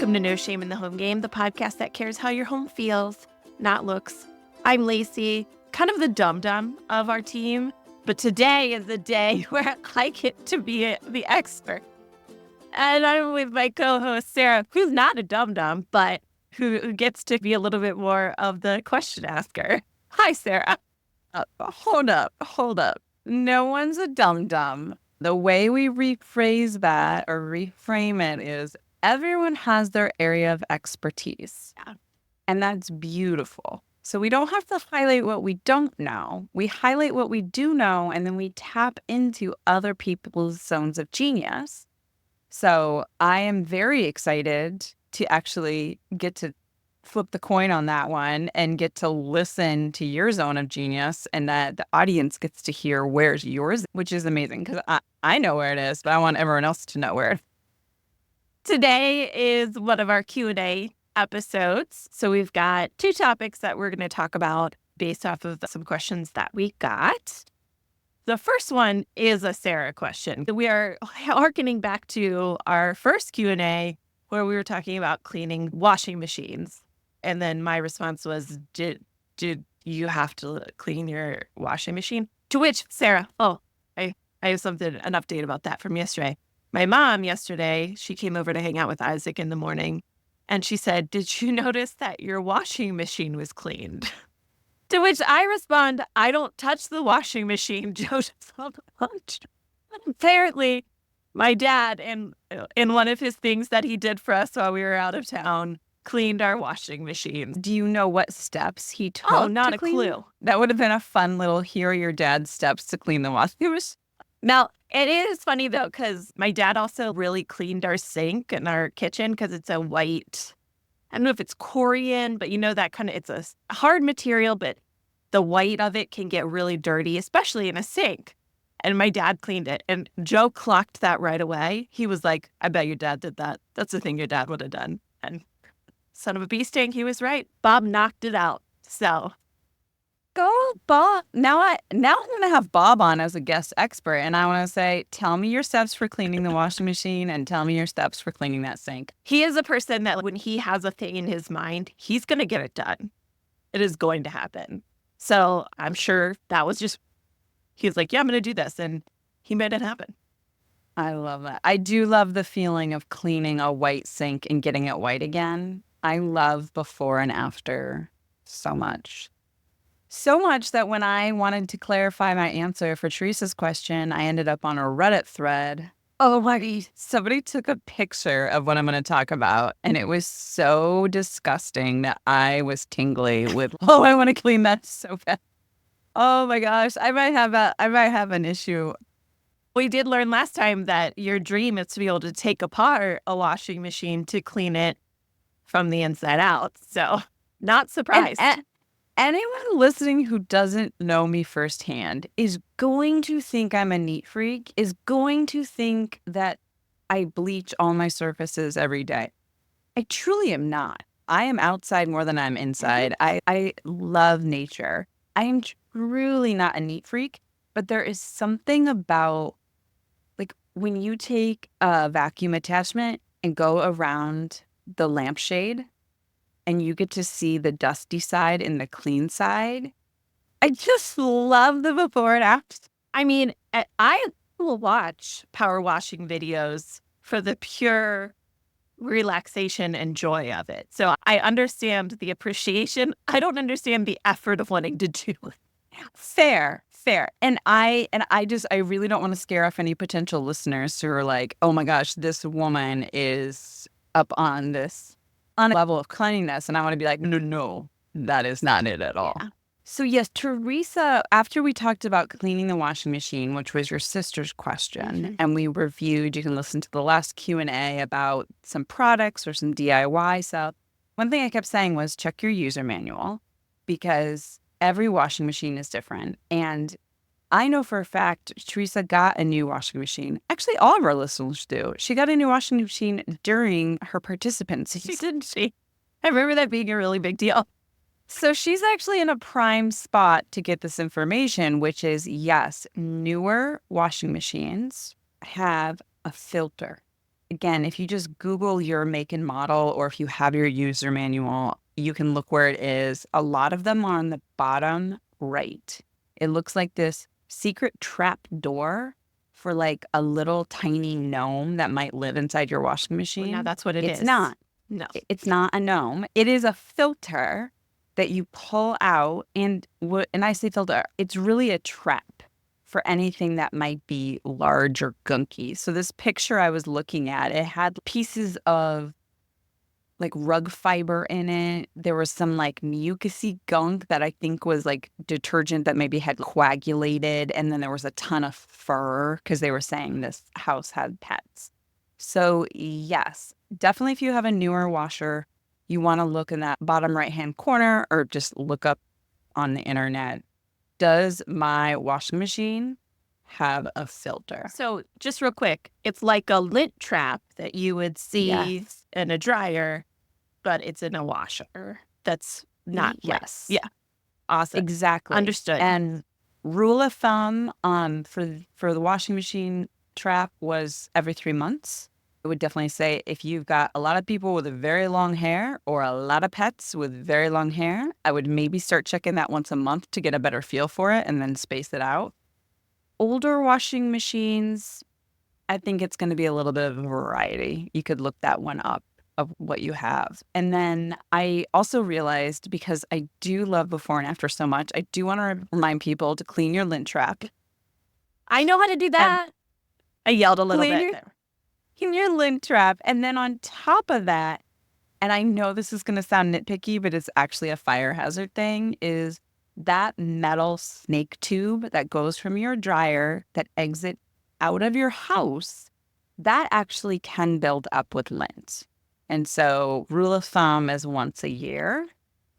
Welcome to No Shame in the Home Game, the podcast that cares how your home feels, not looks. I'm Lacey, kind of the dum-dum of our team, but today is the day where I get to be the expert. And I'm with my co-host, Sarah, who's not a dum-dum, but who gets to be a little bit more of the question asker. Hi, Sarah. Hold up. No one's a dum-dum. The way we rephrase that or reframe it is everyone has their area of expertise. Yeah. And that's beautiful. So we don't have to highlight what we don't know. We highlight what we do know, and then we tap into other people's zones of genius. So I am very excited to actually get to flip the coin on that one and get to listen to your zone of genius, and that the audience gets to hear where's yours, which is amazing because I know where it is, but I want everyone else to know where. Today is one of our Q&A episodes. So we've got two topics that we're going to talk about based off of some questions that we got. The first one is a Sarah question. We are hearkening back to our first Q&A where we were talking about cleaning washing machines. And then my response was, did you have to clean your washing machine? To which Sarah, I have an update about that from yesterday. My mom yesterday, she came over to hang out with Isaac in the morning, and she said, did you notice that your washing machine was cleaned? To which I respond, I don't touch the washing machine. Joe does all the lunch. Apparently, my dad, in one of his things that he did for us while we were out of town, cleaned our washing machine. Do you know what steps he took? Oh, not to a clean? clue. That would have been a fun little here are your dad's steps to clean the washing machine. Now, it is funny, though, because my dad also really cleaned our sink in our kitchen because it's a white, I don't know if it's Corian, but you know that kind of, it's a hard material, but the white of it can get really dirty, especially in a sink. And my dad cleaned it, and Joe clocked that right away. He was like, I bet your dad did that. That's the thing your dad would have done. And son of a bee sting, he was right. Bob knocked it out. So go, Bob. Now I'm going to have Bob on as a guest expert, and I want to say, tell me your steps for cleaning the washing machine and tell me your steps for cleaning that sink. He is a person that when he has a thing in his mind, he's going to get it done. It is going to happen. So I'm sure that was just, he was like, yeah, I'm going to do this. And he made it happen. I love that. I do love the feeling of cleaning a white sink and getting it white again. I love before and after so much. So much that when I wanted to clarify my answer for Teresa's question, I ended up on a Reddit thread. Oh my, somebody took a picture of what I'm going to talk about, and it was so disgusting that I was tingly with, I want to clean that so bad. Oh my gosh, I might have an issue. We did learn last time that your dream is to be able to take apart a washing machine to clean it from the inside out. So not surprised. Anyone listening who doesn't know me firsthand is going to think I'm a neat freak, is going to think that I bleach all my surfaces every day. I truly am not. I am outside more than I'm inside. I love nature. I am truly not a neat freak, but there is something about, like, when you take a vacuum attachment and go around the lampshade and you get to see the dusty side and the clean side. I just love the before and after. I mean, I will watch power washing videos for the pure relaxation and joy of it. So I understand the appreciation. I don't understand the effort of wanting to do it. Fair. And I really don't want to scare off any potential listeners who are like, oh my gosh, this woman is up on this on a level of cleanliness. And I want to be like, no, that is not it at all. Yeah. So yes, Teresa, after we talked about cleaning the washing machine, which was your sister's question, and we reviewed, you can listen to the last Q&A about some products or some DIY stuff. One thing I kept saying was check your user manual because every washing machine is different. And I know for a fact Teresa got a new washing machine. Actually, all of our listeners do. She got a new washing machine during her participancy. She didn't she? I remember that being a really big deal. So she's actually in a prime spot to get this information, which is, yes, newer washing machines have a filter. again, if you just Google your make and model, or if you have your user manual, you can look where it is. A lot of them are on the bottom right. It looks like this secret trap door for like a little tiny gnome that might live inside your washing Well, machine. now that's what it It's is. not. No. It's not a gnome. It is a filter that you pull out. And I say filter, it's really a trap for anything that might be large or gunky. So this picture I was looking at, it had pieces of like rug fiber in it. There was some like mucusy gunk that I think was like detergent that maybe had coagulated. And then there was a ton of fur because they were saying this house had pets. So yes, definitely if you have a newer washer, you want to look in that bottom right-hand corner or just look up on the internet. Does my washing machine have a filter? So just real quick, it's like a lint trap that you would see Yes. in a dryer, but it's in a washer. That's not right. Yes. Yeah. Awesome. Exactly. Understood. And rule of thumb for the washing machine trap was every 3 months. I would definitely say if you've got a lot of people with very long hair or a lot of pets with very long hair, I would maybe start checking that once a month to get a better feel for it and then space it out. Older washing machines, I think it's going to be a little bit of a variety. You could look that one up of what you have. And then I also realized, because I do love before and after so much, I do want to remind people to clean your lint trap. I know how to do that. I yelled a little Clean bit. Clean your lint trap. And then on top of that, and I know this is going to sound nitpicky, but it's actually a fire hazard thing, is that metal snake tube that goes from your dryer that exit out of your house, that actually can build up with lint. And so rule of thumb is once a year.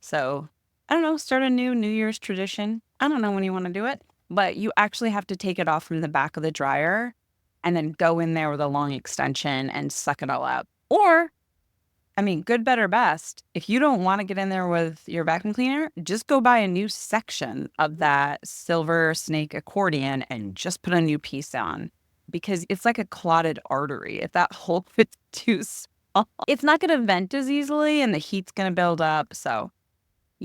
So I don't know, start a New Year's tradition. I don't know when you want to do it, but you actually have to take it off from the back of the dryer and then go in there with a long extension and suck it all out. Or, I mean, good, better, best. If you don't want to get in there with your vacuum cleaner, just go buy a new section of that silver snake accordion and just put a new piece on, because it's like a clotted artery. If that hole fits too small, it's not going to vent as easily and the heat's going to build up. So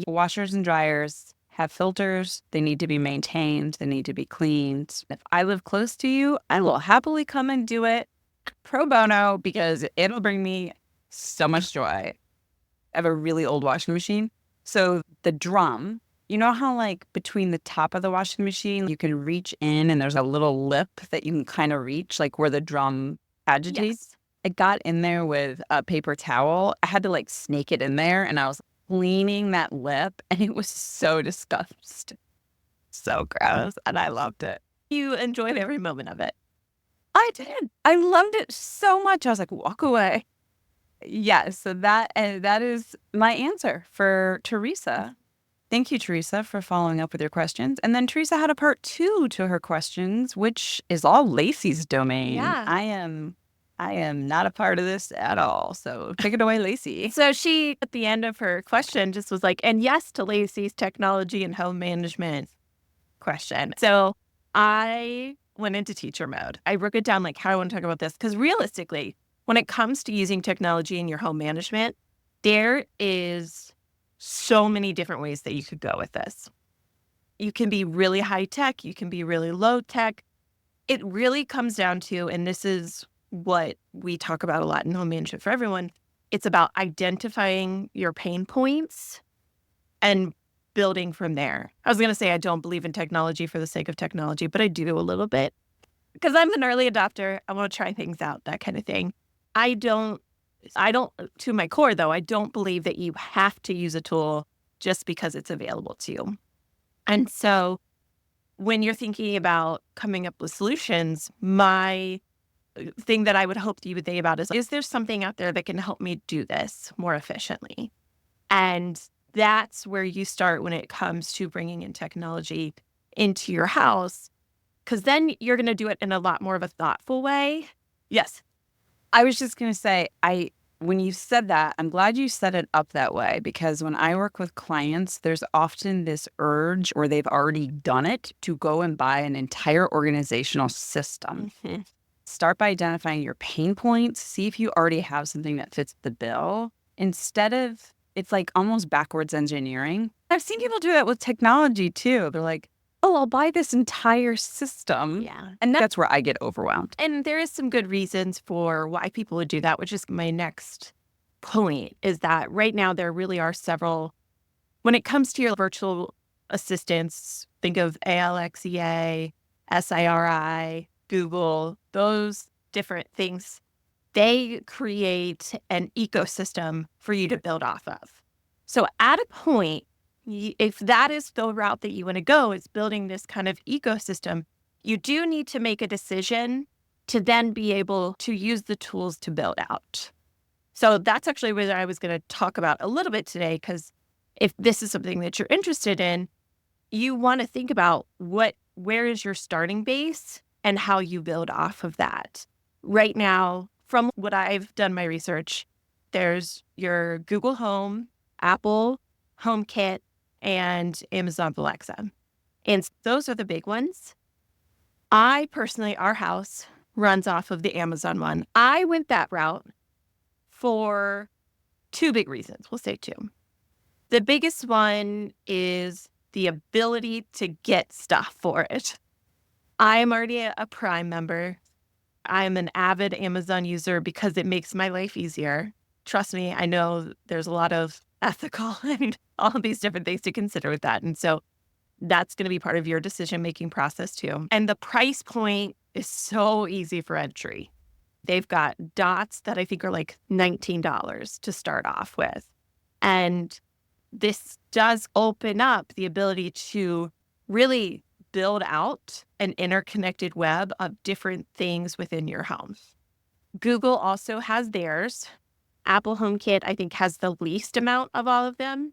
washers and dryers have filters. They need to be maintained. They need to be cleaned. If I live close to you, I will happily come and do it pro bono because it'll bring me so much joy. I have a really old washing machine. So the drum, you know how like between the top of the washing machine, you can reach in and there's a little lip that you can kind of reach, like where the drum agitates. Yes. I got in there with a paper towel. I had to like snake it in there and I was cleaning that lip and it was so disgusting. So gross. And I loved it. You enjoyed every moment of it. I did. I loved it so much. I was like, walk away. Yes. So that is my answer for Teresa. Thank you, Teresa, for following up with your questions. And then Teresa had a part 2 to her questions, which is all Lacey's domain. Yeah. I am not a part of this at all. So take it away, Lacey. So she, at the end of her question, just was like, and yes to Lacey's technology and home management question. So I went into teacher mode. I broke it down like how I want to talk about this. Because realistically, when it comes to using technology in your home management, there is so many different ways that you could go with this. You can be really high tech. You can be really low tech. It really comes down to, and this is what we talk about a lot in home management for everyone, it's about identifying your pain points and building from there. I was going to say I don't believe in technology for the sake of technology, but I do a little bit because I'm an early adopter. I want to try things out, that kind of thing. I don't, to my core though, I don't believe that you have to use a tool just because it's available to you. And so when you're thinking about coming up with solutions, my thing that I would hope that you would think about is there something out there that can help me do this more efficiently? And that's where you start when it comes to bringing in technology into your house, because then you're going to do it in a lot more of a thoughtful way. Yes. I was just going to say, when you said that, I'm glad you set it up that way, because when I work with clients, there's often this urge, or they've already done it, to go and buy an entire organizational system. Mm-hmm. Start by identifying your pain points. See if you already have something that fits the bill. Instead of, it's like almost backwards engineering. I've seen people do that with technology too. They're like, oh, I'll buy this entire system. Yeah. And that's where I get overwhelmed. And there is some good reasons for why people would do that, which is my next point, is that right now there really are several, when it comes to your virtual assistants, think of Alexia, Siri, Google, those different things, they create an ecosystem for you to build off of. So at a point, if that is the route that you want to go, is building this kind of ecosystem, you do need to make a decision to then be able to use the tools to build out. So that's actually what I was going to talk about a little bit today, because if this is something that you're interested in, you want to think about where is your starting base and how you build off of that. Right now, from what I've done my research, there's your Google Home, Apple HomeKit, and Amazon Alexa. And those are the big ones. I personally, our house runs off of the Amazon one. I went that route for two big reasons. We'll say two. The biggest one is the ability to get stuff for it. I am already a Prime member. I'm an avid Amazon user because it makes my life easier. Trust me, I know there's a lot of ethical and all of these different things to consider with that. And so that's going to be part of your decision-making process too. And the price point is so easy for entry. They've got dots that I think are like $19 to start off with. And this does open up the ability to really build out an interconnected web of different things within your home. Google also has theirs. Apple HomeKit, I think, has the least amount of all of them.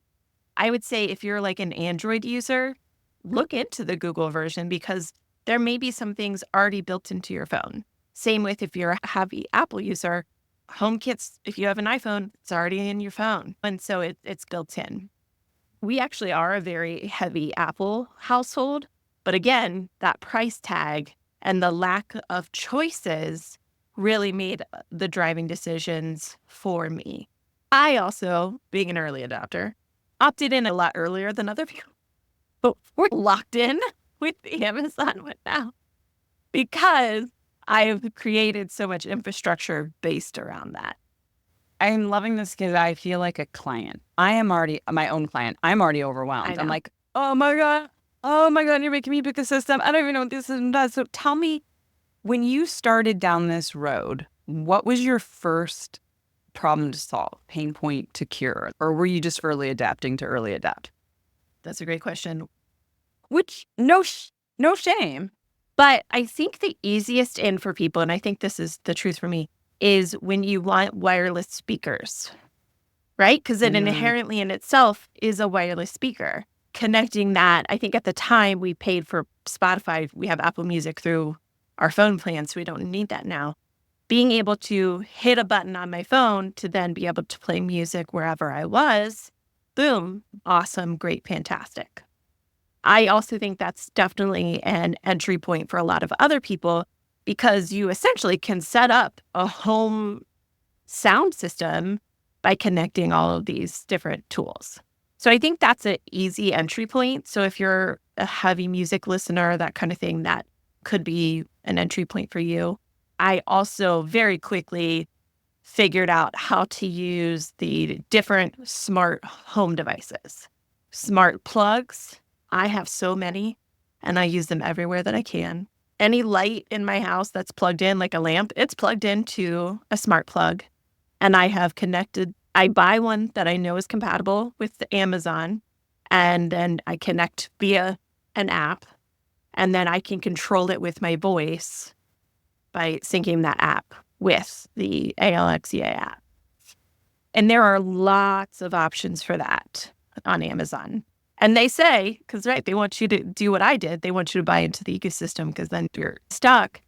I would say if you're like an Android user, look into the Google version because there may be some things already built into your phone. Same with if you're a heavy Apple user, HomeKits, if you have an iPhone, it's already in your phone. And so it's built in. We actually are a very heavy Apple household. But again, that price tag and the lack of choices really made the driving decisions for me. I also, being an early adopter, opted in a lot earlier than other people. But we're locked in with the Amazon one now because I have created so much infrastructure based around that. I'm loving this because I feel like a client. I am already my own client. I'm already I overwhelmed. I'm know. like, oh my God, you're making me pick a system. I don't even know what this system does. So tell me, when you started down this road, what was your first problem to solve, pain point to cure? Or were you just early adapting to early adapt? That's a great question. Which, no shame. But I think the easiest in for people, and I think this is the truth for me, is when you want wireless speakers, right? Because it inherently in itself is a wireless speaker. Connecting that, I think at the time we paid for Spotify, we have Apple Music through our phone plan, so we don't need that now. Being able to hit a button on my phone to then be able to play music wherever I was, boom, awesome, great, fantastic. I also think that's definitely an entry point for a lot of other people because you essentially can set up a home sound system by connecting all of these different tools. So I think that's an easy entry point. So if you're a heavy music listener, that kind of thing, that could be an entry point for you. I also very quickly figured out how to use the different smart home devices. Smart plugs. I have so many, and I use them everywhere that I can. Any light in my house that's plugged in, like a lamp, it's plugged into a smart plug. And I have connected, I buy one that I know is compatible with the Amazon, and then I connect via an app, and then I can control it with my voice by syncing that app with the Alexia app. And there are lots of options for that on Amazon. And they say, because right, they want you to do what I did. They want you to buy into the ecosystem because then you're stuck.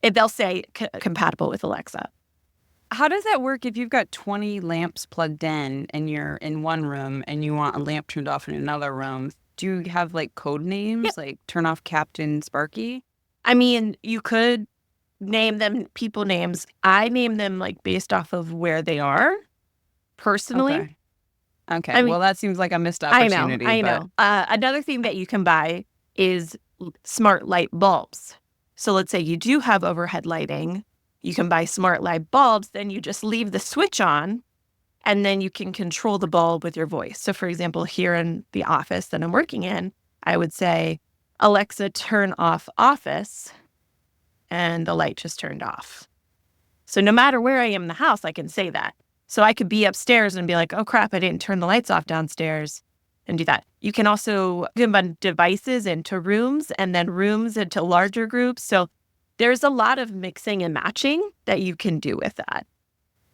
They'll say compatible with Alexa. How does that work if you've got 20 lamps plugged in and you're in one room and you want a lamp turned off in another room? Do you have like code names, like turn off Captain Sparky? I mean, you could name them people names. I name them like based off of where they are personally. Okay. Okay. I mean, Well, that seems like a missed I know, opportunity, I but know. Another thing that you can buy is smart light bulbs. So let's say you do have overhead lighting. You can buy smart light bulbs. Then you just leave the switch on and then you can control the bulb with your voice. So for example, here in the office that I'm working in, I would say, Alexa, turn off office, and the light just turned off. So no matter where I am in the house, I can say that. So I could be upstairs and be like, oh crap, I didn't turn the lights off downstairs, and do that. You can also combine devices into rooms and then rooms into larger groups. So there's a lot of mixing and matching that you can do with that.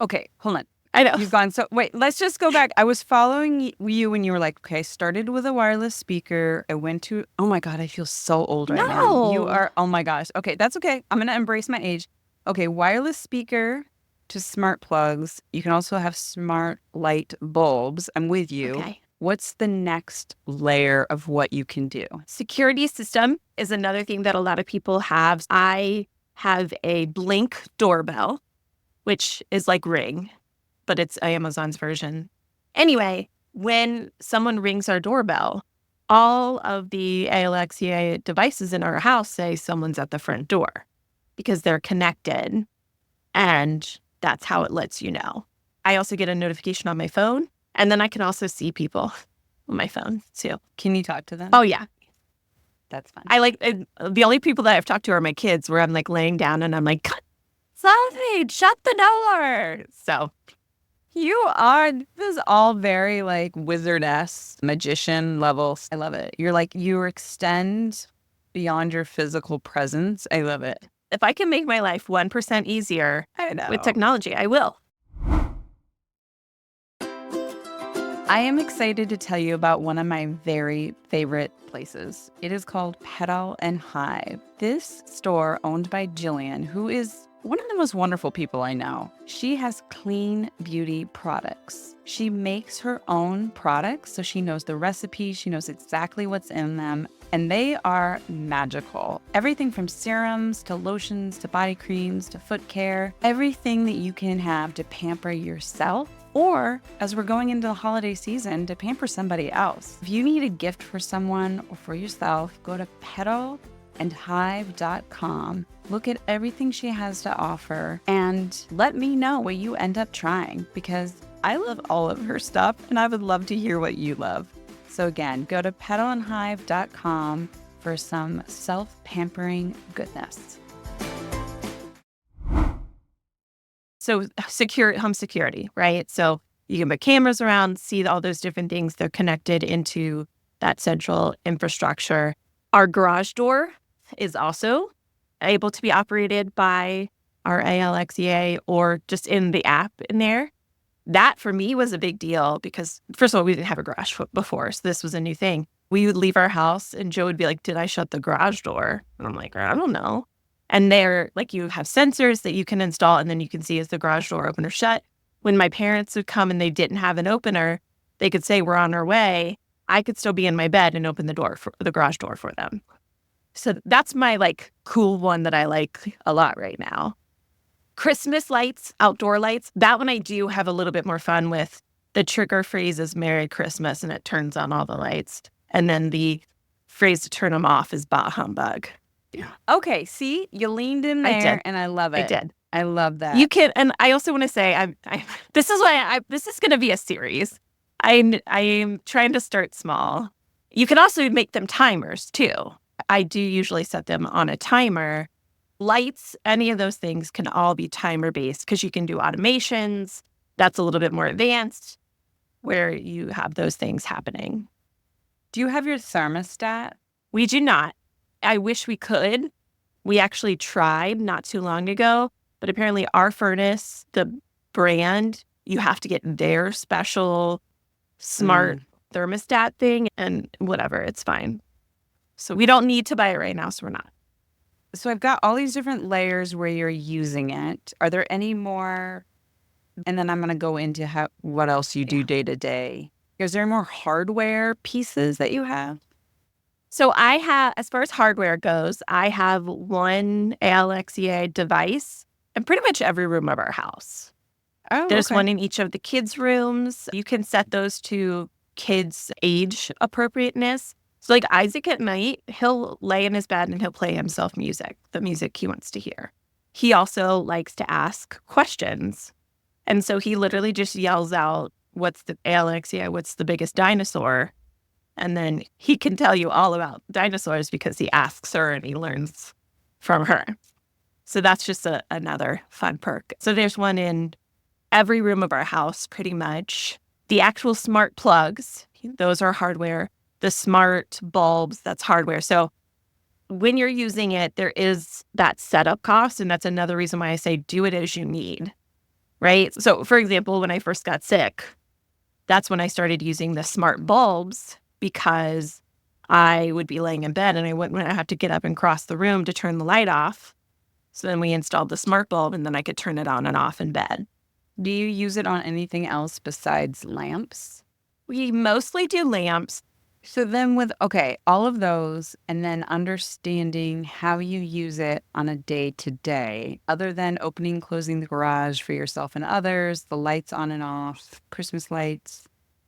okay, hold on. I know. You've gone so wait, let's just go back. I was following you when you were like, okay, I started with a wireless speaker. I went to, oh my God, I feel so old right now. You No. are, oh my gosh. Okay, that's okay. I'm going to embrace my age. Okay, wireless speaker to smart plugs. You can also have smart light bulbs. I'm with you. Okay. What's the next layer of what you can do? Security system is another thing that a lot of people have. I have a Blink doorbell, which is like Ring, but it's Amazon's version. Anyway, when someone rings our doorbell, all of the Alexa devices in our house say someone's at the front door because they're connected, and that's how it lets you know. I also get a notification on my phone, and then I can also see people on my phone too. Can you talk to them? Oh, yeah. That's fine. I like the only people that I've talked to are my kids, where I'm like laying down and I'm like, something, shut the door. So You are, this is all very like wizard-esque, magician levels. I love it. You're like, you extend beyond your physical presence. I love it. if I can make my life 1% easier I know. with technology, I will. I am excited to tell you about one of my very favorite places. It is called Petal and Hive. This store, owned by Jillian, who is one of the most wonderful people I know. She has clean beauty products. She makes her own products, so she knows the recipe, she knows exactly what's in them, and they are magical. Everything from serums to lotions to body creams to foot care, everything that you can have to pamper yourself, or as we're going into the holiday season, to pamper somebody else. If you need a gift for someone or for yourself, go to petalandhive.com. Look at everything she has to offer and let me know what you end up trying, because I love all of her stuff and I would love to hear what you love. So again, go to petalandhive.com for some self-pampering goodness. So home security, right? So you can put cameras around, see all those different things. They're connected into that central infrastructure. Our garage door is also able to be operated by our Alexa or just in the app in there. That for me was a big deal because, first of all, we didn't have a garage before, so this was a new thing. We would leave our house and Joe would be like, did I shut the garage door? And I'm like, I don't know. And they're like, you have sensors that you can install, and then you can see is the garage door open or shut. When my parents would come and they didn't have an opener, they could say, we're on our way. I could still be in my bed and open the garage door for them. So that's my like cool one that I like a lot right now. Christmas lights, outdoor lights, that one I do have a little bit more fun with. The trigger phrase is Merry Christmas, and it turns on all the lights. And then the phrase to turn them off is Bah Humbug. Yeah. Okay, see, you leaned in there, and I love it. I did. I love that. You can, and I also want to say, this is why this is going to be a series. I'm trying to start small. You can also make them timers too. I do usually set them on a timer. Lights, any of those things can all be timer based because you can do automations. That's a little bit more advanced where you have those things happening. Do you have your thermostat? We do not. I wish we could. We actually tried not too long ago, but apparently our furnace, the brand, you have to get their special smart thermostat thing, and whatever, it's fine. So we don't need to buy it right now, so we're not. So I've got all these different layers where you're using it. Are there any more? And then I'm going to go into what else you do day to day. Is there more hardware pieces that you have? So I have, as far as hardware goes, I have one Alexia device in pretty much every room of our house. Oh, There's okay. one in each of the kids' rooms. You can set those to kids' age appropriateness. So, like Isaac at night, he'll lay in his bed and he'll play himself music, the music he wants to hear. He also likes to ask questions. And so he literally just yells out, Alexia, what's the biggest dinosaur? And then he can tell you all about dinosaurs because he asks her and he learns from her. So that's just another fun perk. So there's one in every room of our house, pretty much. The actual smart plugs, those are hardware. The smart bulbs, that's hardware. So when you're using it, there is that setup cost. And that's another reason why I say do it as you need, right? So, for example, when I first got sick, that's when I started using the smart bulbs because I would be laying in bed and I wouldn't have to get up and cross the room to turn the light off. So then we installed the smart bulb and then I could turn it on and off in bed. Do you use it on anything else besides lamps? We mostly do lamps. So then with, okay, all of those and then understanding how you use it on a day to day, other than opening and closing the garage for yourself and others, the lights on and off, Christmas lights,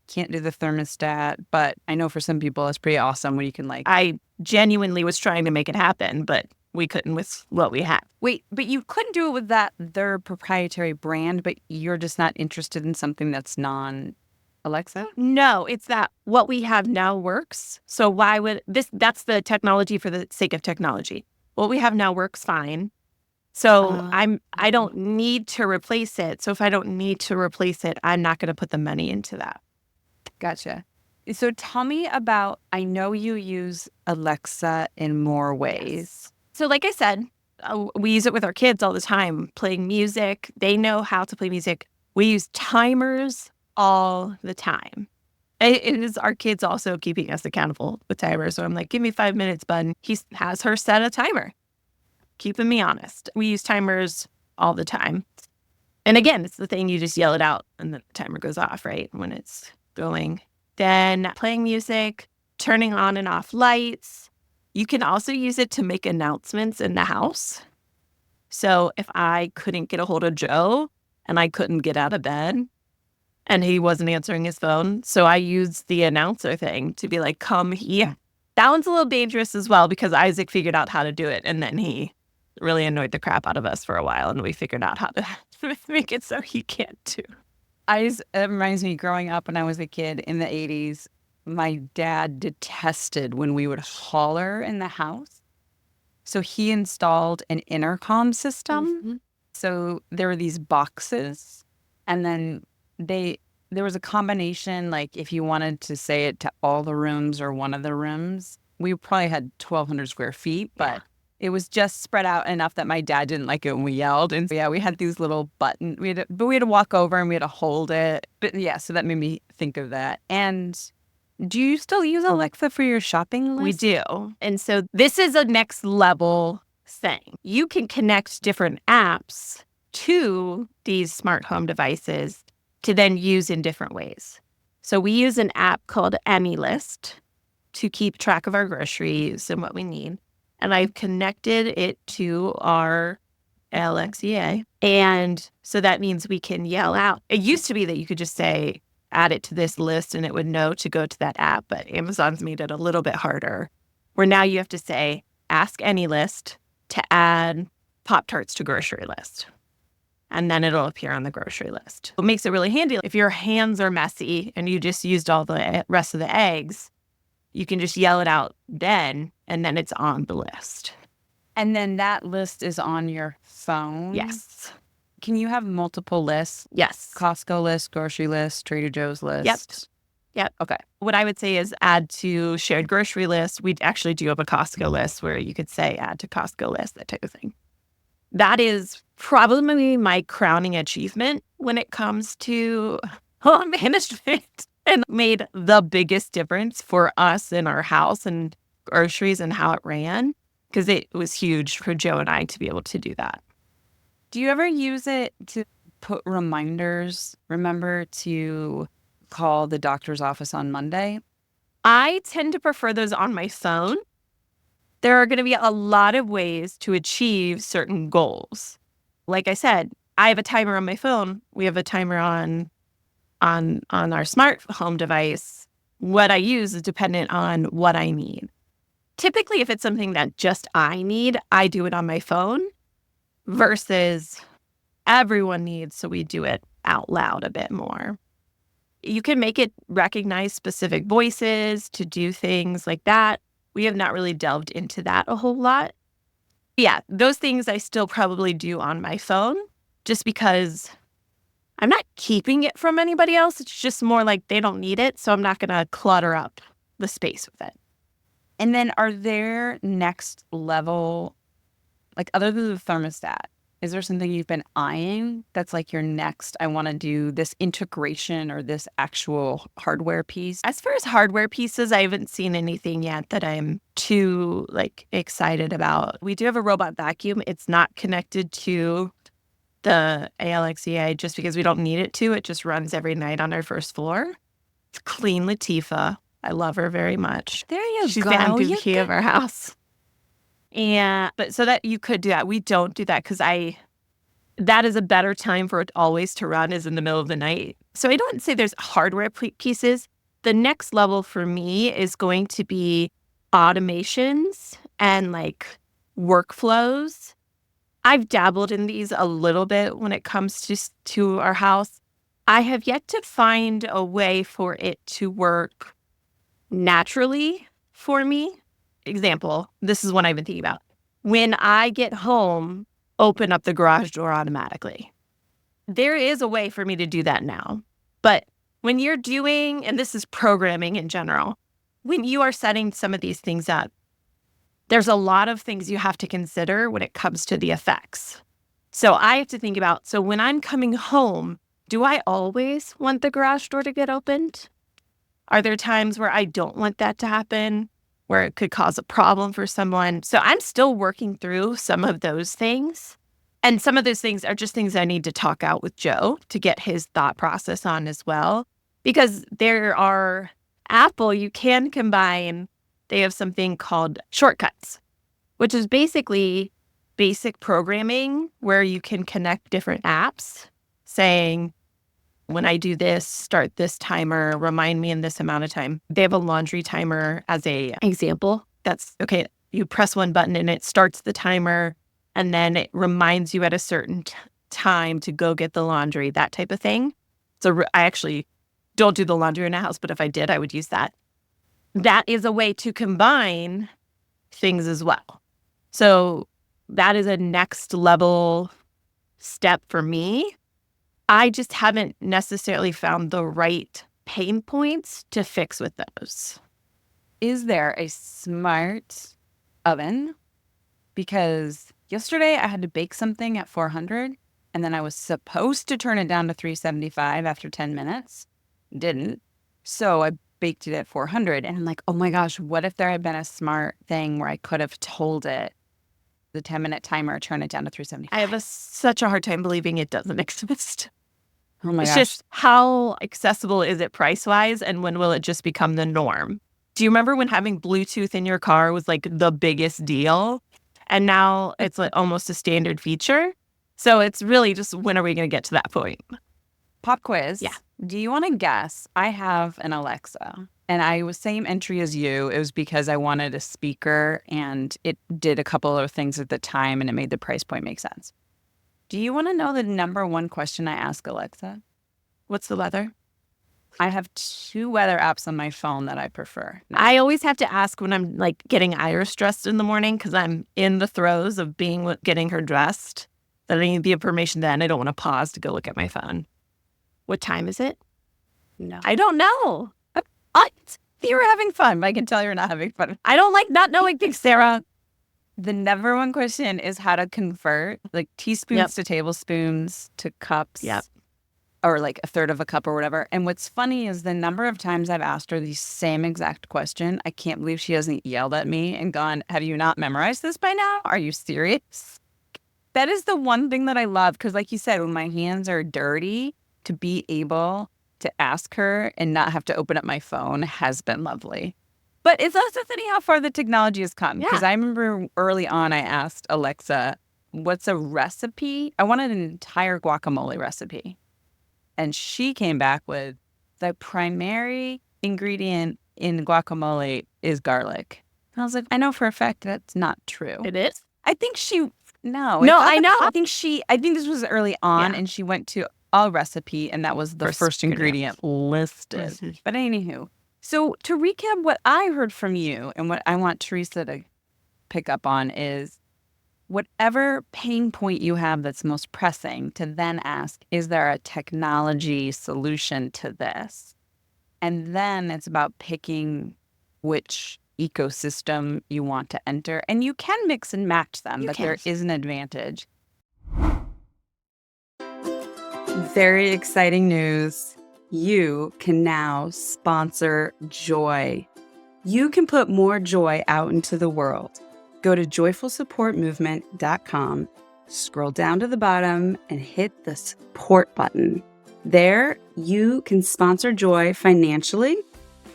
can't do the thermostat, but I know for some people it's pretty awesome when you can like, I genuinely was trying to make it happen, but we couldn't with what we had. wait, but you couldn't do it with their proprietary brand, but you're just not interested in something that's non Alexa? No, it's that what we have now works. So why would that's the technology for the sake of technology. What we have now works fine. So I don't need to replace it. So if I don't need to replace it, I'm not going to put the money into that. Gotcha. So tell me about, I know you use Alexa in more ways. So like I said, we use it with our kids all the time, playing music. They know how to play music. We use timers all the time. It is our kids also keeping us accountable with timers. So I'm like, give me 5 minutes, bud. He has her set a timer, keeping me honest. We use timers all the time. And again, it's the thing, you just yell it out and the timer goes off, right? When it's going. Then playing music, turning on and off lights. You can also use it to make announcements in the house. So if I couldn't get a hold of Joe and I couldn't get out of bed and he wasn't answering his phone, so I used the announcer thing to be like, come here. That one's a little dangerous as well because Isaac figured out how to do it and then he really annoyed the crap out of us for a while and we figured out how to make it so he can't too. It reminds me growing up when I was a kid in the 80s, my dad detested when we would holler in the house. So he installed an intercom system. So there were these boxes and then there was a combination, like if you wanted to say it to all the rooms or one of the rooms, we probably had 1,200 square feet, but it was just spread out enough that my dad didn't like it when we yelled. And so, yeah, we had these little buttons. But we had to walk over and we had to hold it. But yeah, so that made me think of that. And do you still use Alexa for your shopping list? We do. And so this is a next level thing. You can connect different apps to these smart home devices to then use in different ways. So we use an app called AnyList to keep track of our groceries and what we need. And I've connected it to our Alexia. And so that means we can yell out. It used to be that you could just say, add it to this list and it would know to go to that app. But Amazon's made it a little bit harder where now you have to say, ask AnyList to add Pop-Tarts to grocery list. And then it'll appear on the grocery list. It makes it really handy. If your hands are messy and you just used all the rest of the eggs, you can just yell it out then, and then it's on the list. And then that list is on your phone? Yes. Can you have multiple lists? Yes. Costco list, grocery list, Trader Joe's list? Yep. Okay. What I would say is add to shared grocery list. We actually do have a Costco list where you could say add to Costco list, that type of thing. That is probably my crowning achievement when it comes to home management and made the biggest difference for us in our house and groceries and how it ran because it was huge for Joe and I to be able to do that. Do you ever use it to put reminders? Remember to call the doctor's office on Monday? I tend to prefer those on my phone. There are going to be a lot of ways to achieve certain goals. Like I said, I have a timer on my phone. We have a timer on our smart home device. What I use is dependent on what I need. Typically, if it's something that just I need, I do it on my phone versus everyone needs, so we do it out loud a bit more. You can make it recognize specific voices to do things like that. We have not really delved into that a whole lot. Yeah, those things I still probably do on my phone just because I'm not keeping it from anybody else. It's just more like they don't need it, so I'm not going to clutter up the space with it. And then are there next level, like other than the thermostat, is there something you've been eyeing that's like your next, I want to do this integration or this actual hardware piece? As far as hardware pieces, I haven't seen anything yet that I'm too excited about. We do have a robot vacuum. It's not connected to the ALXEA just because we don't need it to. It just runs every night on our first floor. It's clean Latifah. I love her very much. There you She's go. the MVP of our house. But so that you could do that. We don't do that because that is a better time for it always to run is in the middle of the night. So I don't say there's hardware pieces. The next level for me is going to be automations and workflows. I've dabbled in these a little bit when it comes to our house. I have yet to find a way for it to work naturally for me. Example, this is what I've been thinking about. When I get home, open up the garage door automatically. There is a way for me to do that now. But when you're doing, and this is programming in general, when you are setting some of these things up, there's a lot of things you have to consider when it comes to the effects. So I have to think about, so when I'm coming home, do I always want the garage door to get opened? Are there times where I don't want that to happen, where it could cause a problem for someone? So I'm still working through some of those things. And some of those things are just things I need to talk out with Joe to get his thought process on as well. Because there are Apple, you can combine, they have something called shortcuts, which is basically basic programming where you can connect different apps saying, when I do this, start this timer, remind me in this amount of time. They have a laundry timer as a example. That's okay. You press one button and it starts the timer and then it reminds you at a certain time to go get the laundry, that type of thing. So I actually don't do the laundry in a house, but if I did, I would use that. That is a way to combine things as well. So that is a next level step for me. I just haven't necessarily found the right pain points to fix with those. Is there a smart oven? Because yesterday I had to bake something at 400 and then I was supposed to turn it down to 375 after 10 minutes. Didn't. So I baked it at 400 and I'm like, oh my gosh, what if there had been a smart thing where I could have told it the 10-minute timer, turn it down to 375? I have such a hard time believing it doesn't exist. Oh my It's gosh. just how accessible is it price-wise and when will it just become the norm? Do you remember when having Bluetooth in your car was the biggest deal? And now it's almost a standard feature. So it's really just when are we going to get to that point? Pop quiz. Yeah. Do you want to guess? I have an Alexa and I was same entry as you. It was because I wanted a speaker and it did a couple of things at the time and it made the price point make sense. Do you want to know the number one question I ask Alexa? What's the weather? I have 2 weather apps on my phone that I prefer. No. I always have to ask when I'm getting Iris dressed in the morning because I'm in the throes of getting her dressed. That I need the information then. I don't want to pause to go look at my phone. What time is it? No. I don't know. What? You were having fun, but I can tell you're not having fun. I don't like not knowing things, Sarah. The number one question is how to convert teaspoons to tablespoons to cups. Yep. Or a third of a cup or whatever. And what's funny is the number of times I've asked her the same exact question. I can't believe she hasn't yelled at me and gone, have you not memorized this by now? Are you serious? That is the one thing that I love because like you said, when my hands are dirty, to be able to ask her and not have to open up my phone has been lovely. But it's also funny how far the technology has come. Because Yeah. I remember early on, I asked Alexa, what's a recipe? I wanted an entire guacamole recipe. And she came back with the primary ingredient in guacamole is garlic. And I was like, I know for a fact that's not true. It is? I think she, no. No, it's not I the know. I think this was early on Yeah. and she went to a recipe and that was the first ingredient listed. Mhm. But anywho, so to recap what I heard from you and what I want Teresa to pick up on is whatever pain point you have that's most pressing, to then ask, is there a technology solution to this? And then it's about picking which ecosystem you want to enter. And you can mix and match them, but there is an advantage. Very exciting news. You can now sponsor joy. You can put more joy out into the world. Go to joyfulsupportmovement.com, scroll down to the bottom, and hit the support button. There, you can sponsor joy financially,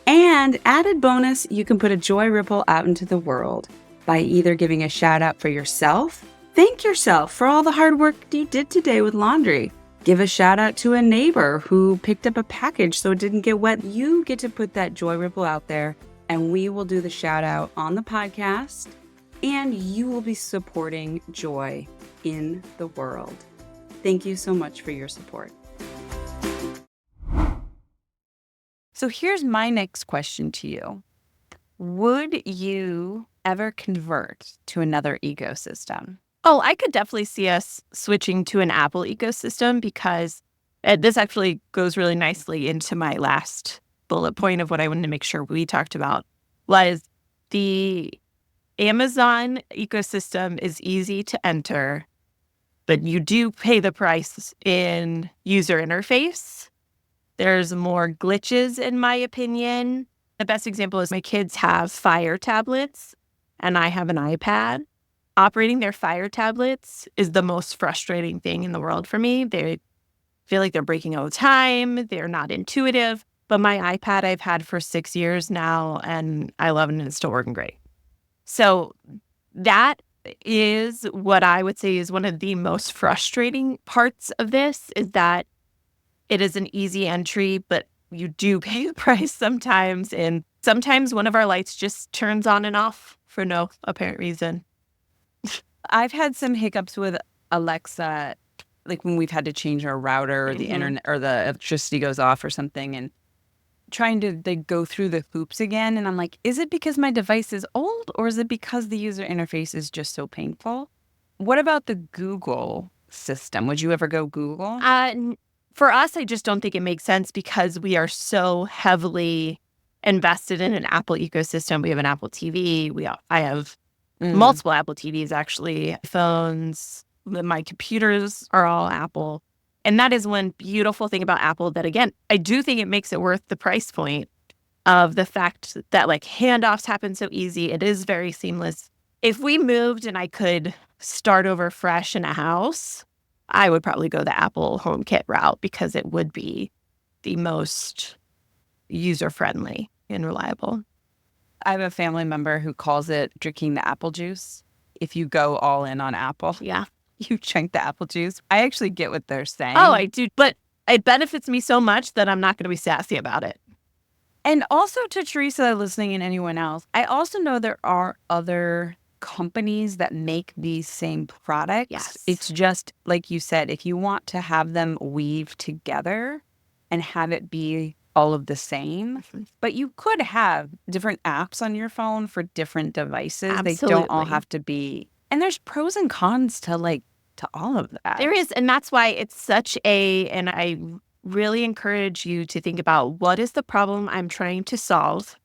and added bonus, you can put a joy ripple out into the world by either giving a shout out for yourself, thank yourself for all the hard work you did today with laundry. Give a shout out to a neighbor who picked up a package so it didn't get wet. You get to put that joy ripple out there, and we will do the shout out on the podcast, and you will be supporting joy in the world. Thank you so much for your support. So here's my next question to you. Would you ever convert to another ecosystem? Oh, I could definitely see us switching to an Apple ecosystem because this actually goes really nicely into my last bullet point of what I wanted to make sure we talked about was the Amazon ecosystem is easy to enter, but you do pay the price in user interface. There's more glitches, in my opinion. The best example is my kids have Fire tablets and I have an iPad. Operating their Fire tablets is the most frustrating thing in the world for me. They feel like they're breaking all the time. They're not intuitive. But my iPad I've had for 6 years now, and I love it, and it's still working great. So that is what I would say is one of the most frustrating parts of this, is that it is an easy entry, but you do pay the price sometimes. And sometimes one of our lights just turns on and off for no apparent reason. I've had some hiccups with Alexa, like when we've had to change our router or the internet or the electricity goes off or something, and trying to go through the hoops again. And I'm like, is it because my device is old or is it because the user interface is just so painful? What about the Google system? Would you ever go Google? For us, I just don't think it makes sense because we are so heavily invested in an Apple ecosystem. We have an Apple TV. I have multiple Apple TVs, actually, phones. My computers are all Apple. And that is one beautiful thing about Apple that, again, I do think it makes it worth the price point of the fact that like handoffs happen so easy. It is very seamless. If we moved and I could start over fresh in a house, I would probably go the Apple HomeKit route because it would be the most user-friendly and reliable. I have a family member who calls it drinking the apple juice. If you go all in on Apple, Yeah. you drink the apple juice. I actually get what they're saying. Oh, I do. But it benefits me so much that I'm not going to be sassy about it. And also to Teresa listening and anyone else, I also know there are other companies that make these same products. Yes. It's just, like you said, if you want to have them weave together and have it be all of the same, but you could have different apps on your phone for different devices. Absolutely. They don't all have to be. And there's pros and cons to all of that. There is. And that's why it's and I really encourage you to think about what is the problem I'm trying to solve?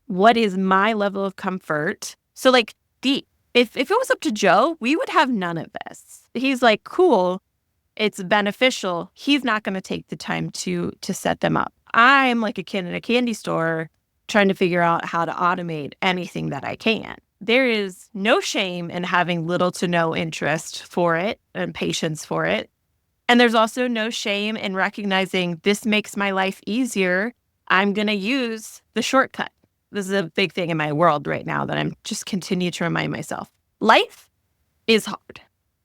What is my level of comfort? So like if it was up to Joe, we would have none of this. He's like, cool, it's beneficial. He's not going to take the time to set them up. I'm like a kid in a candy store trying to figure out how to automate anything that I can. There is no shame in having little to no interest for it and patience for it. And there's also no shame in recognizing this makes my life easier. I'm going to use the shortcut. This is a big thing in my world right now that I'm just continue to remind myself. Life is hard.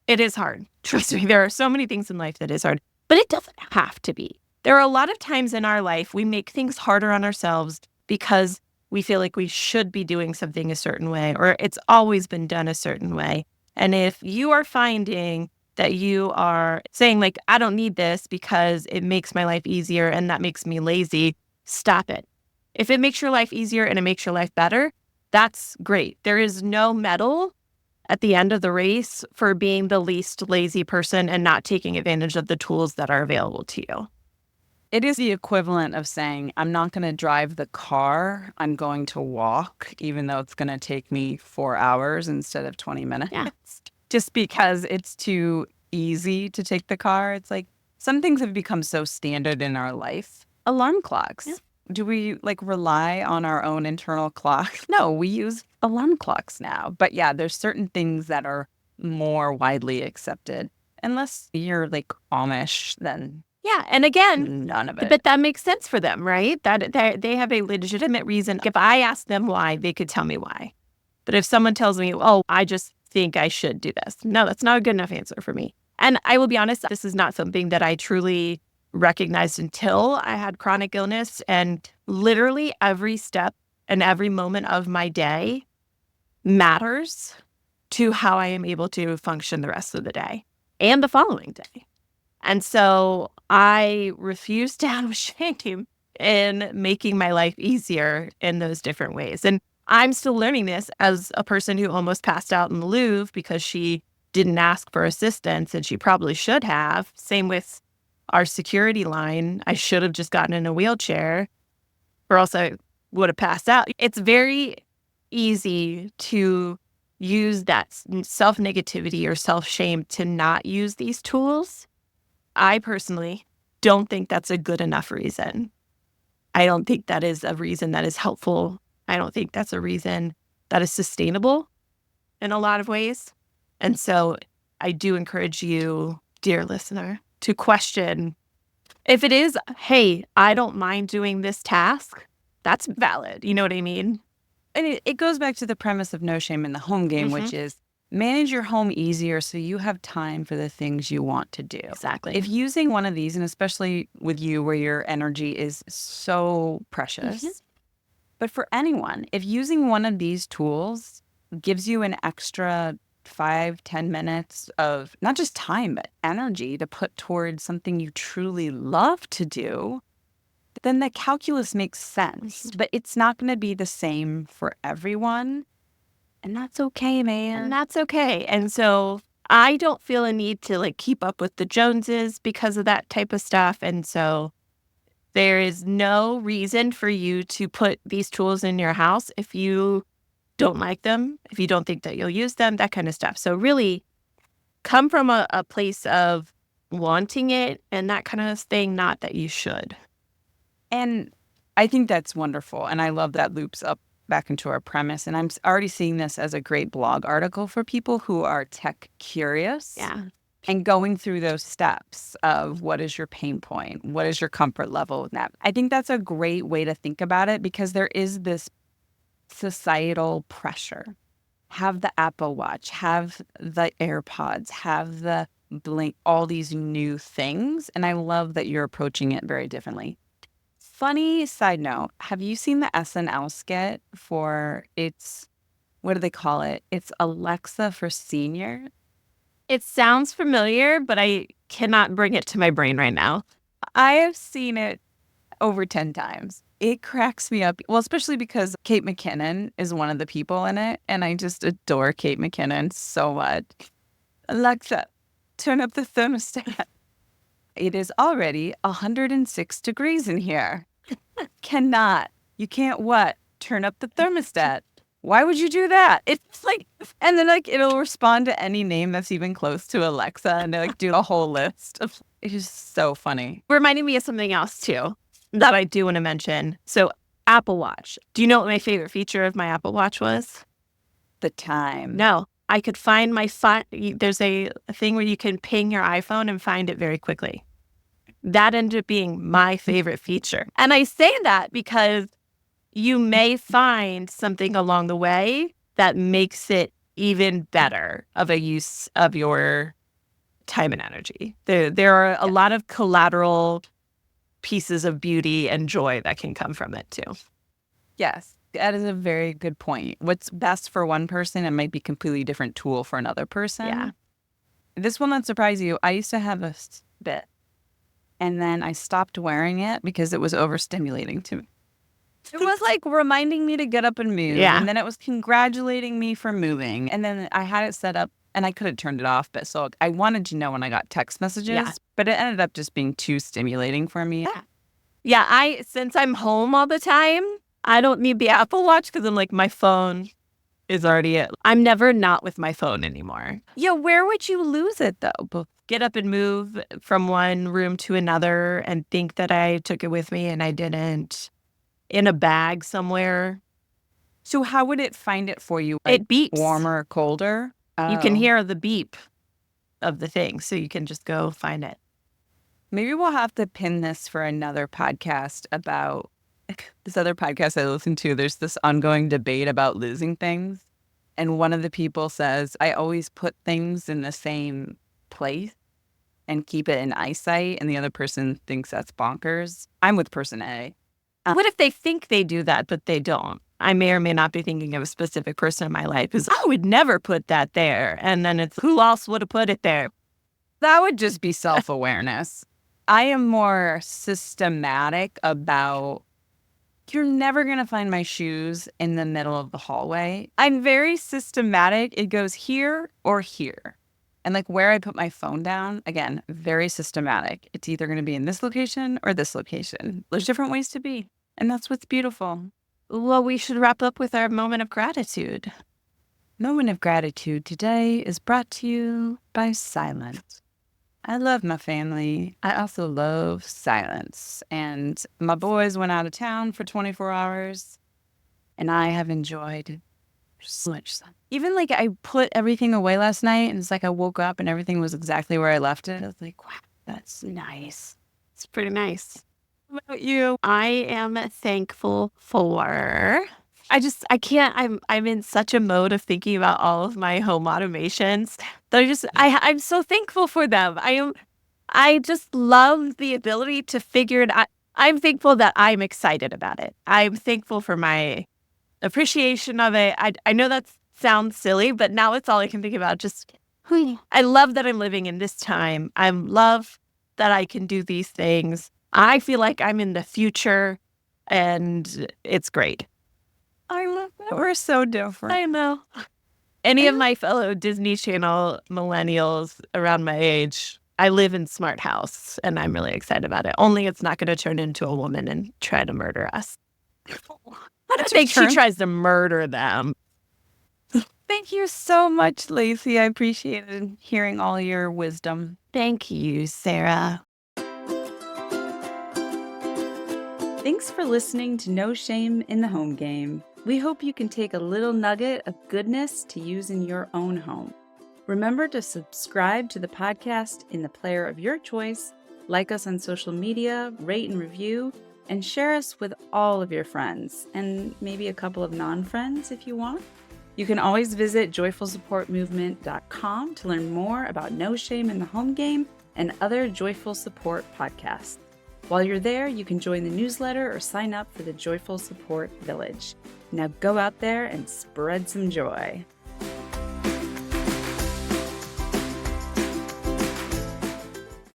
It is hard. Trust me, there are so many things in life that is hard, but it doesn't have to be. There are a lot of times in our life we make things harder on ourselves because we feel like we should be doing something a certain way, or it's always been done a certain way. And if you are finding that you are saying, like, I don't need this because it makes my life easier and that makes me lazy, stop it. If it makes your life easier and it makes your life better, that's great. There is no medal at the end of the race for being the least lazy person and not taking advantage of the tools that are available to you. It is the equivalent of saying, I'm not going to drive the car. I'm going to walk, even though it's going to take me 4 hours instead of 20 minutes. Yeah. Just because it's too easy to take the car. It's like some things have become so standard in our life. Alarm clocks. Yeah. Do we rely on our own internal clock? No, we use alarm clocks now. But yeah, there's certain things that are more widely accepted. Unless you're Amish, then Yeah. And again, none of it. but that makes sense for them, right? That they have a legitimate reason. If I asked them why, they could tell me why. But if someone tells me, oh, I just think I should do this, no, that's not a good enough answer for me. And I will be honest, this is not something that I truly recognized until I had chronic illness. And literally every step and every moment of my day matters to how I am able to function the rest of the day and the following day. And so I refuse to have shame in making my life easier in those different ways. And I'm still learning this as a person who almost passed out in the Louvre because she didn't ask for assistance and she probably should have. Same with our security line. I should have just gotten in a wheelchair or else I would have passed out. It's very easy to use that self-negativity or self-shame to not use these tools. I personally don't think that's a good enough reason. I don't think that is a reason that is helpful. I don't think that's a reason that is sustainable in a lot of ways. And so I do encourage you, dear listener, to question if it is, hey, I don't mind doing this task, that's valid. You know what I mean? And it goes back to the premise of no shame in the home game, which is manage your home easier so you have time for the things you want to do. Exactly. If using one of these, and especially with you where your energy is so precious, but for anyone, if using one of these tools gives you an extra 5-10 minutes of not just time, but energy to put towards something you truly love to do, then the calculus makes sense. But it's not going to be the same for everyone. And that's okay, man. And that's okay. And so I don't feel a need to keep up with the Joneses because of that type of stuff. And so there is no reason for you to put these tools in your house if you don't like them, if you don't think that you'll use them, that kind of stuff. So really come from a place of wanting it and that kind of thing, not that you should. And I think that's wonderful. And I love that loops up back into our premise. And I'm already seeing this as a great blog article for people who are tech curious. Yeah. And going through those steps of what is your pain point? What is your comfort level with that? I think that's a great way to think about it because there is this societal pressure. Have the Apple Watch, have the AirPods, have the Blink, all these new things. And I love that you're approaching it very differently. Funny side note, have you seen the SNL skit for what do they call it? It's Alexa for Senior. It sounds familiar, but I cannot bring it to my brain right now. I have seen it over 10 times. It cracks me up. Well, especially because Kate McKinnon is one of the people in it. And I just adore Kate McKinnon so much. Alexa, turn up the thermostat. It is already 106 degrees in here. You can't what? Turn up the thermostat. Why would you do that? It's and then it'll respond to any name that's even close to Alexa and they do a whole list. It is so funny. Reminding me of something else too that I do want to mention. So Apple Watch. Do you know what my favorite feature of my Apple Watch was? The time. No, I could find there's a thing where you can ping your iPhone and find it very quickly. That ended up being my favorite feature. And I say that because you may find something along the way that makes it even better of a use of your time and energy. There are a lot of collateral pieces of beauty and joy that can come from it too. Yes, that is a very good point. What's best for one person, it might be a completely different tool for another person. Yeah. This will not surprise you. I used to have a Spit, and then I stopped wearing it because it was overstimulating to me. It was like reminding me to get up and move. Yeah. And then it was congratulating me for moving. And then I had it set up and I could have turned it off. But so I wanted to know when I got text messages, Yeah. but it ended up just being too stimulating for me. Yeah. Since I'm home all the time, I don't need the Apple Watch because I'm like, my phone is already it. I'm never not with my phone anymore. Yeah. Where would you lose it though? Get up and move from one room to another and think that I took it with me and I didn't. In a bag somewhere. So how would it find it for you? It beeps. Warmer or colder? You can hear the beep of the thing, so you can just go find it. Maybe we'll have to pin this for another podcast about this other podcast I listen to. There's this ongoing debate about losing things. And one of the people says, I always put things in the same place and keep it in eyesight. And the other person thinks that's bonkers. I'm with person A. What if they think they do that, but they don't? I may or may not be thinking of a specific person in my life who's, I would never put that there. And then it's, who else would have put it there? That would just be self-awareness. I am more systematic about, you're never going to find my shoes in the middle of the hallway. I'm very systematic. It goes here or here. And like where I put my phone down, again, very systematic. It's either going to be in this location or this location. There's different ways to be. And that's what's beautiful. Well, we should wrap up with our moment of gratitude. Moment of gratitude today is brought to you by silence. I love my family. I also love silence. And my boys went out of town for 24 hours, and I have enjoyed so much. Even like I put everything away last night, and it's like I woke up and everything was exactly where I left it. I was like, wow, that's nice. It's pretty nice. What about you? I am thankful for... I'm in such a mode of thinking about all of my home automations that I'm so thankful for them. I just love the ability to figure it out. I'm thankful that I'm excited about it. I'm thankful for my appreciation of it. I know that sounds silly, but now it's all I can think about. I love that I'm living in this time. I love that I can do these things. I feel like I'm in the future, and it's great. I love that. We're so different. I know. Any of my fellow Disney Channel millennials around my age, I live in Smart House, and I'm really excited about it. Only it's not going to turn into a woman and try to murder us. I don't think she tries to murder them. Thank you so much, Lacey. I appreciated hearing all your wisdom. Thank you, Sarah. Thanks for listening to No Shame in the Home Game. We hope you can take a little nugget of goodness to use in your own home. Remember to subscribe to the podcast in the player of your choice, like us on social media, rate and review, and share us with all of your friends, and maybe a couple of non-friends if you want. You can always visit joyfulsupportmovement.com to learn more about No Shame in the Home Game and other Joyful Support podcasts. While you're there, you can join the newsletter or sign up for the Joyful Support Village. Now go out there and spread some joy.